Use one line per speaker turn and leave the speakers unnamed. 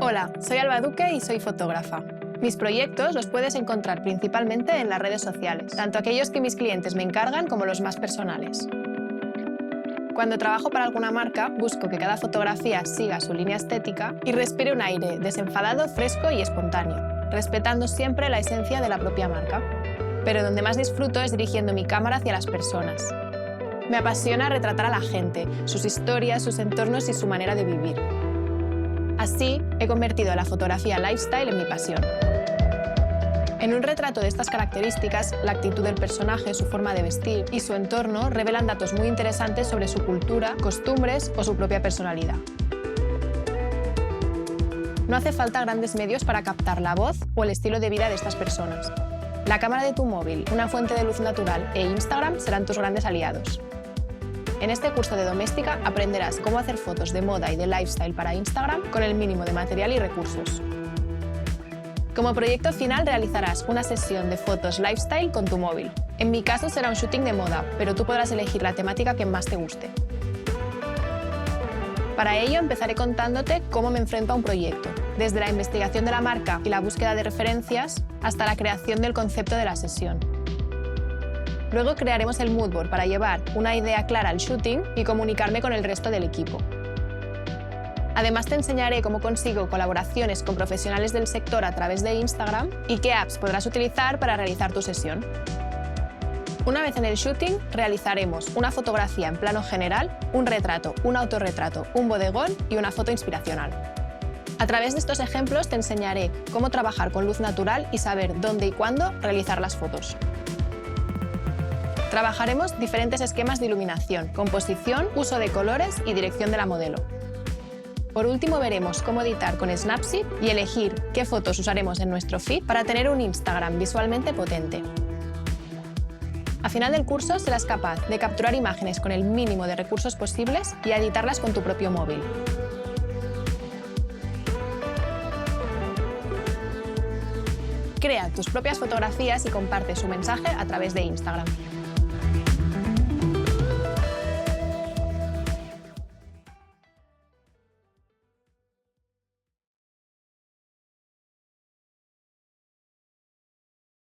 Hola, soy Alba Duque y soy fotógrafa. Mis proyectos los puedes encontrar principalmente en las redes sociales, tanto aquellos que mis clientes me encargan como los más personales. Cuando trabajo para alguna marca, busco que cada fotografía siga su línea estética y respire un aire desenfadado, fresco y espontáneo, respetando siempre la esencia de la propia marca. Pero donde más disfruto es dirigiendo mi cámara hacia las personas. Me apasiona retratar a la gente, sus historias, sus entornos y su manera de vivir. Así, he convertido la fotografía lifestyle en mi pasión. En un retrato de estas características, la actitud del personaje, su forma de vestir y su entorno revelan datos muy interesantes sobre su cultura, costumbres o su propia personalidad. No hace falta grandes medios para captar la voz o el estilo de vida de estas personas. La cámara de tu móvil, una fuente de luz natural e Instagram serán tus grandes aliados. En este curso de doméstica aprenderás cómo hacer fotos de moda y de lifestyle para Instagram con el mínimo de material y recursos. Como proyecto final realizarás una sesión de fotos lifestyle con tu móvil. En mi caso será un shooting de moda, pero tú podrás elegir la temática que más te guste. Para ello empezaré contándote cómo me enfrento a un proyecto, desde la investigación de la marca y la búsqueda de referencias hasta la creación del concepto de la sesión. Luego crearemos el moodboard para llevar una idea clara al shooting y comunicarme con el resto del equipo. Además te enseñaré cómo consigo colaboraciones con profesionales del sector a través de Instagram y qué apps podrás utilizar para realizar tu sesión. Una vez en el shooting, realizaremos una fotografía en plano general, un retrato, un autorretrato, un bodegón y una foto inspiracional. A través de estos ejemplos te enseñaré cómo trabajar con luz natural y saber dónde y cuándo realizar las fotos. Trabajaremos diferentes esquemas de iluminación, composición, uso de colores y dirección de la modelo. Por último veremos cómo editar con Snapseed y elegir qué fotos usaremos en nuestro feed para tener un Instagram visualmente potente. A final del curso serás capaz de capturar imágenes con el mínimo de recursos posibles y editarlas con tu propio móvil. Crea tus propias fotografías y comparte su mensaje a través de Instagram.